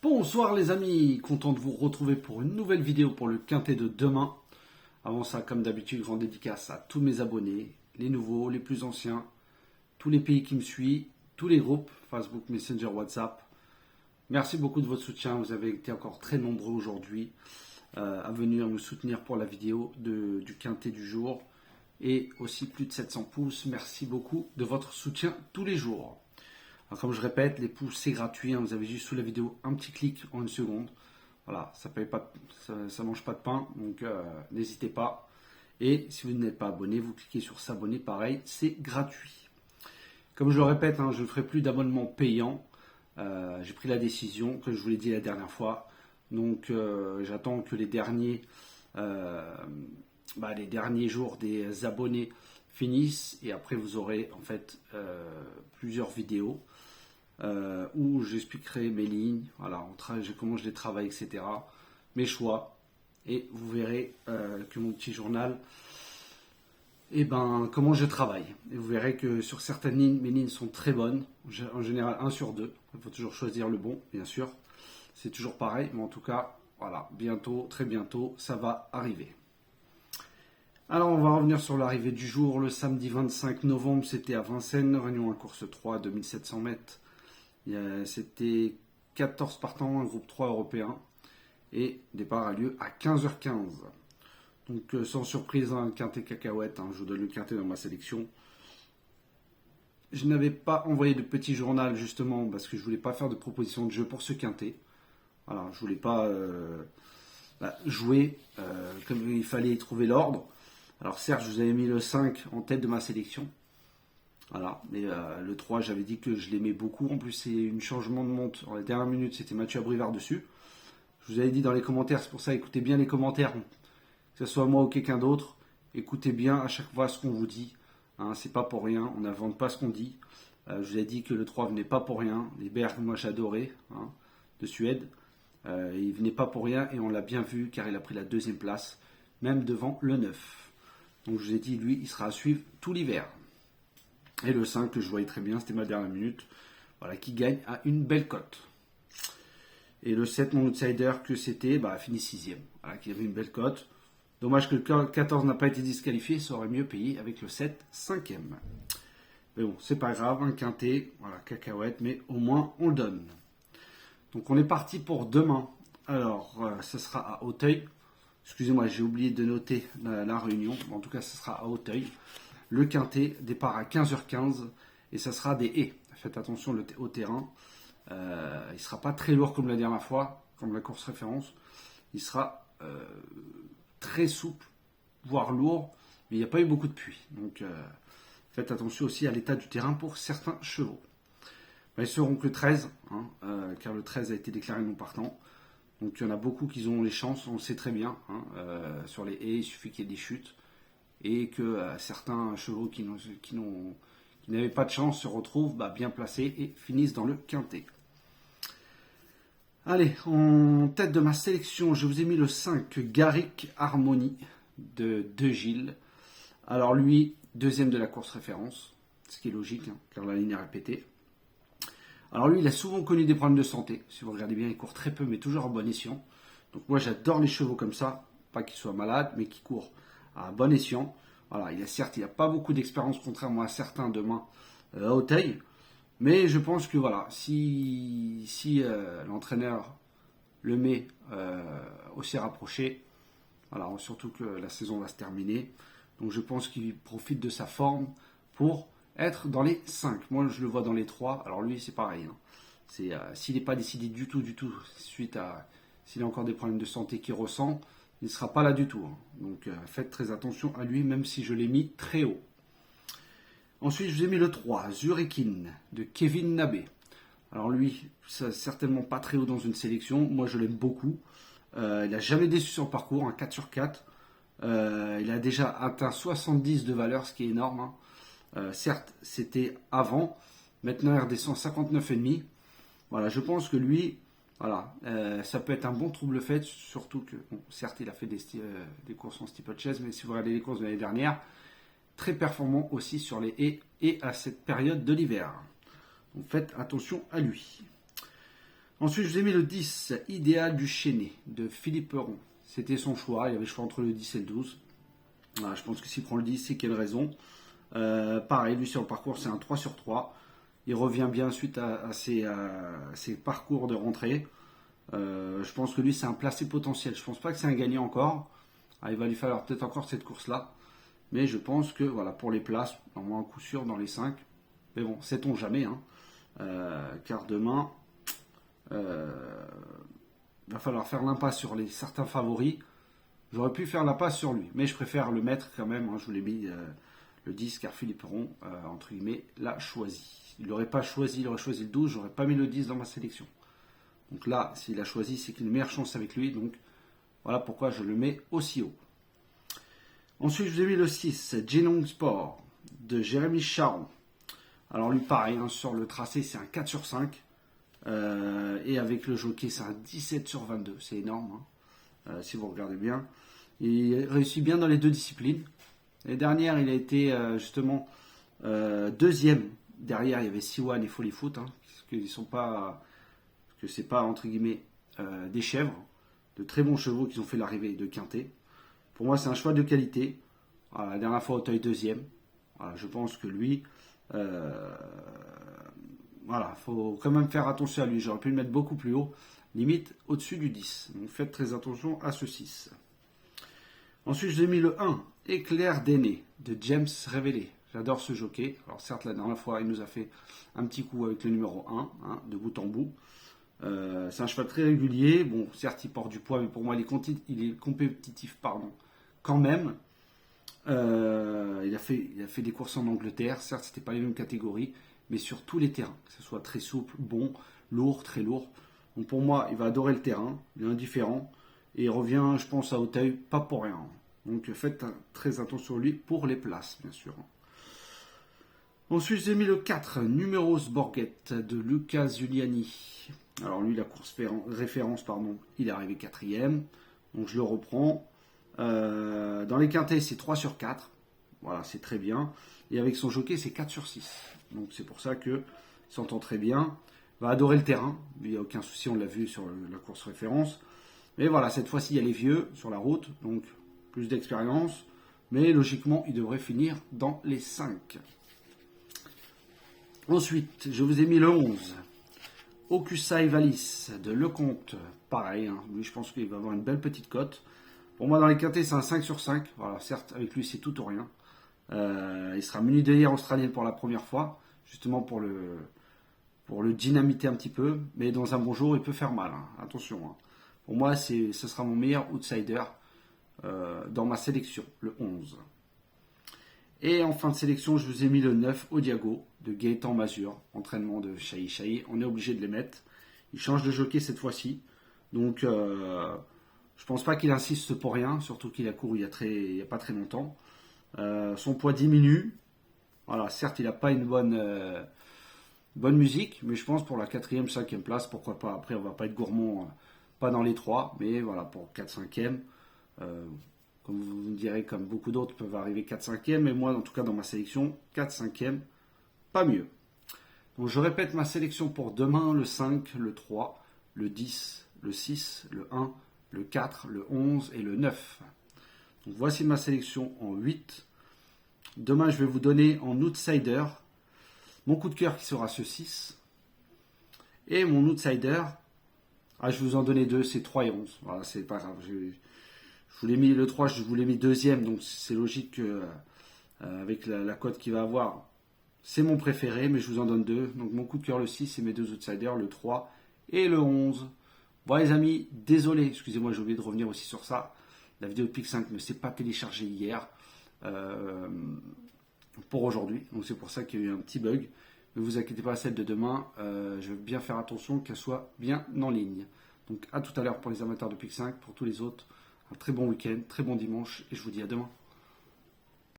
Bonsoir les amis, content de vous retrouver pour une nouvelle vidéo pour le quintet de demain. Avant ça, comme d'habitude, grande dédicace à tous mes abonnés, les nouveaux, les plus anciens, tous les pays qui me suivent, tous les groupes, Facebook, Messenger, WhatsApp. Merci beaucoup de votre soutien, vous avez été encore très nombreux aujourd'hui à venir me soutenir pour la vidéo du quintet du jour. Et aussi plus de 700 pouces, merci beaucoup de votre soutien tous les jours. Alors, comme je répète, les pouces c'est gratuit, vous avez juste sous la vidéo un petit clic en une seconde. Voilà, ça paye pas, ça mange pas de pain, donc n'hésitez pas. Et si vous n'êtes pas abonné, vous cliquez sur s'abonner, pareil, c'est gratuit. Comme je le répète, je ne ferai plus d'abonnement payant. J'ai pris la décision, que je vous l'ai dit la dernière fois. Donc j'attends que les derniers jours des abonnés finissent et après vous aurez en fait plusieurs vidéos où j'expliquerai mes lignes, voilà, comment je les travaille, etc. Mes choix, et vous verrez que mon petit journal, comment je travaille. Et vous verrez que sur certaines lignes, mes lignes sont très bonnes, en général 1 sur 2. Il faut toujours choisir le bon, bien sûr. C'est toujours pareil, mais en tout cas, voilà, bientôt, très bientôt, ça va arriver. Alors on va revenir sur l'arrivée du jour. Le samedi 25 novembre, c'était à Vincennes, réunion à course 3, 2700 mètres. C'était 14 partants, un groupe 3 européen. Et départ a lieu à 15h15. Donc sans surprise, un quintet cacahuète, je vous donne le quintet dans ma sélection. Je n'avais pas envoyé de petit journal justement parce que je ne voulais pas faire de proposition de jeu pour ce quintet. Voilà, je ne voulais pas jouer comme il fallait trouver l'ordre. Alors certes, je vous avais mis le 5 en tête de ma sélection. Voilà, mais le 3, j'avais dit que je l'aimais beaucoup. En plus, c'est un changement de monte. En la dernière minute, c'était Mathieu Abrivard dessus. Je vous avais dit dans les commentaires, c'est pour ça, écoutez bien les commentaires. Que ce soit moi ou quelqu'un d'autre, écoutez bien à chaque fois ce qu'on vous dit. C'est pas pour rien, on n'invente pas ce qu'on dit. Je vous ai dit que le 3 venait pas pour rien. Les Berg, moi j'adorais, de Suède. Il venait pas pour rien et on l'a bien vu car il a pris la 2e place, même devant le 9. Donc je vous ai dit, lui, il sera à suivre tout l'hiver. Et le 5, que je voyais très bien, c'était ma dernière minute, voilà, qui gagne à une belle cote. Et le 7, mon outsider, que c'était, fini 6e, voilà, qui avait une belle cote. Dommage que le 14 n'a pas été disqualifié, ça aurait mieux payé avec le 7, 5e. Mais bon, c'est pas grave, un quintet, voilà, cacahuète, mais au moins on le donne. Donc on est parti pour demain. Alors, ça sera à Auteuil. Excusez-moi, j'ai oublié de noter la réunion. En tout cas, ce sera à Auteuil. Le quintet, départ à 15h15. Et ça sera des haies. Faites attention au terrain. Il ne sera pas très lourd comme la dernière fois, comme la course référence. Il sera très souple, voire lourd. Mais il n'y a pas eu beaucoup de pluie. Donc, faites attention aussi à l'état du terrain pour certains chevaux. Ils seront que 13, car le 13 a été déclaré non partant. Donc il y en a beaucoup qui ont les chances, on le sait très bien. Sur les haies, il suffit qu'il y ait des chutes. Et que certains chevaux qui n'avaient pas de chance se retrouvent bien placés et finissent dans le quintet. Allez, en tête de ma sélection, je vous ai mis le 5, Garrick Harmony de Gilles. Alors lui, 2e de la course référence, ce qui est logique, car la ligne est répétée. Alors lui, il a souvent connu des problèmes de santé. Si vous regardez bien, il court très peu, mais toujours à bon escient. Donc moi, j'adore les chevaux comme ça. Pas qu'ils soient malades, mais qui courent à bon escient. Voilà, il n'a pas beaucoup d'expérience, contrairement à certains demain à Auteuil. Mais je pense que voilà, si l'entraîneur le met aussi rapproché, voilà, surtout que la saison va se terminer. Donc je pense qu'il profite de sa forme pour être dans les 5. Moi, je le vois dans les 3. Alors lui, c'est pareil. S'il n'est pas décidé du tout, suite à... S'il a encore des problèmes de santé qu'il ressent, il ne sera pas là du tout. Donc, faites très attention à lui, même si je l'ai mis très haut. Ensuite, je vous ai mis le 3, Zurikin, de Kevin Nabé. Alors lui, c'est certainement pas très haut dans une sélection. Moi, je l'aime beaucoup. Il n'a jamais déçu sur le parcours, un 4 sur 4. Il a déjà atteint 70 de valeur, ce qui est énorme. Certes, c'était avant. Maintenant, il redescend 59,5. Voilà, je pense que lui, voilà, ça peut être un bon trouble-fête, surtout que, certes, il a fait des courses en steeplechase, mais si vous regardez les courses de l'année dernière, très performant aussi sur les haies et à cette période de l'hiver. Donc faites attention à lui. Ensuite, je vous ai mis le 10, Idéal du Chénet, de Philippe Heron. C'était son choix, il avait le choix entre le 10 et le 12. Voilà, je pense que s'il prend le 10, c'est qu'il y a une raison. Pareil, lui sur le parcours, c'est un 3 sur 3. Il revient bien suite à ses parcours de rentrée. Je pense que lui, c'est un placé potentiel. Je pense pas que c'est un gagnant encore. Il va lui falloir peut-être encore cette course-là. Mais je pense que voilà, pour les places, normalement un coup sûr dans les 5. Mais bon, sait-on jamais. Hein. Car demain, il va falloir faire l'impasse sur certains favoris. J'aurais pu faire l'impasse sur lui. Mais je préfère le mettre quand même. Hein, je vous l'ai mis le 10 car Philippe Heron, entre guillemets, l'a choisi. Il n'aurait pas choisi, il aurait choisi le 12. J'aurais pas mis le 10 dans ma sélection. Donc là, s'il a choisi, c'est qu'il a une meilleure chance avec lui. Donc voilà pourquoi je le mets aussi haut. Ensuite, je vous ai mis le 6, Genong Sport, de Jérémy Charon. Alors lui, pareil, hein, sur le tracé, c'est un 4 sur 5. Et avec le jockey, c'est un 17 sur 22. C'est énorme, hein, si vous regardez bien. Il réussit bien dans les deux disciplines. L'année dernière, il a été justement deuxième. Derrière, il y avait Siwan et Folly Foot, hein, parce qu'ils sont pas... que c'est pas entre guillemets des chèvres, de très bons chevaux qui ont fait l'arrivée de Quintet. Pour moi, c'est un choix de qualité. Voilà, la dernière fois, Auteuil deuxième. Voilà, je pense que lui, voilà, faut quand même faire attention à lui. J'aurais pu le mettre beaucoup plus haut, limite au-dessus du 10. Donc faites très attention à ce 6. Ensuite, j'ai mis le 1, Éclair d'aîné, de James Révélé. J'adore ce jockey. Alors certes, la dernière fois, il nous a fait un petit coup avec le numéro 1, hein, de bout en bout. C'est un cheval très régulier. Bon, certes, il porte du poids, mais pour moi, il est compétitif, pardon, quand même. Il a fait des courses en Angleterre. Certes, c'était pas les mêmes catégories, mais sur tous les terrains, que ce soit très souple, bon, lourd, très lourd. Donc pour moi, il va adorer le terrain. Il est indifférent et il revient, je pense, à Auteuil, pas pour rien. Donc faites très attention à lui pour les places, bien sûr. Ensuite, j'ai mis le 4, Numéros Borgette, de Luca Zuliani. Alors lui, la course référence, pardon, il est arrivé 4ème. Donc je le reprends. Dans les quintets, c'est 3 sur 4. Voilà, c'est très bien. Et avec son jockey, c'est 4 sur 6. Donc c'est pour ça qu'il s'entend très bien. Il va adorer le terrain. Il n'y a aucun souci, on l'a vu sur la course référence. Mais voilà, cette fois-ci, il y a les vieux sur la route. Donc plus d'expérience. Mais logiquement, il devrait finir dans les 5. Ensuite, je vous ai mis le 11. Okusai Valis de Lecomte. Pareil, hein. Lui, je pense qu'il va avoir une belle petite cote. Pour moi, dans les quintés, c'est un 5 sur 5. Voilà, certes, avec lui, c'est tout ou rien. Il sera muni d'œillères australienne pour la première fois, justement pour le dynamiter un petit peu. Mais dans un bon jour, il peut faire mal. Hein. Attention. Hein. Pour moi, ce sera mon meilleur outsider dans ma sélection, le 11. Et en fin de sélection, je vous ai mis le 9, Odiago, de Gaëtan Mazur, entraînement de Chahi. On est obligé de les mettre. Il change de jockey cette fois-ci. Donc, je pense pas qu'il insiste pour rien, surtout qu'il a couru il y a pas très longtemps. Son poids diminue. Voilà, certes, il n'a pas une bonne musique, mais je pense pour la 4ème, 5ème place, pourquoi pas. Après, on va pas être gourmand, pas dans les 3, mais voilà, pour 4, 5ème. Comme vous me direz, comme beaucoup d'autres peuvent arriver 4-5e, mais moi, en tout cas, dans ma sélection, 4-5e, pas mieux. Donc, je répète ma sélection pour demain, le 5, le 3, le 10, le 6, le 1, le 4, le 11 et le 9. Donc, voici ma sélection en 8. Demain, je vais vous donner en outsider mon coup de cœur qui sera ce 6. Et mon outsider, je vais vous en donner 2, c'est 3 et 11. Voilà, c'est pas grave, je vous l'ai mis le 3, je vous l'ai mis 2ème, donc c'est logique que avec la cote qu'il va avoir, c'est mon préféré, mais je vous en donne 2. Donc mon coup de cœur le 6 et mes 2 outsiders, le 3 et le 11. Bon les amis, désolé, excusez-moi, j'ai oublié de revenir aussi sur ça. La vidéo de Pic 5 ne s'est pas téléchargée hier pour aujourd'hui, donc c'est pour ça qu'il y a eu un petit bug. Ne vous inquiétez pas, celle de demain, je vais bien faire attention qu'elle soit bien en ligne. Donc à tout à l'heure pour les amateurs de Pic 5, pour tous les autres. Un très bon week-end, très bon dimanche et je vous dis à demain.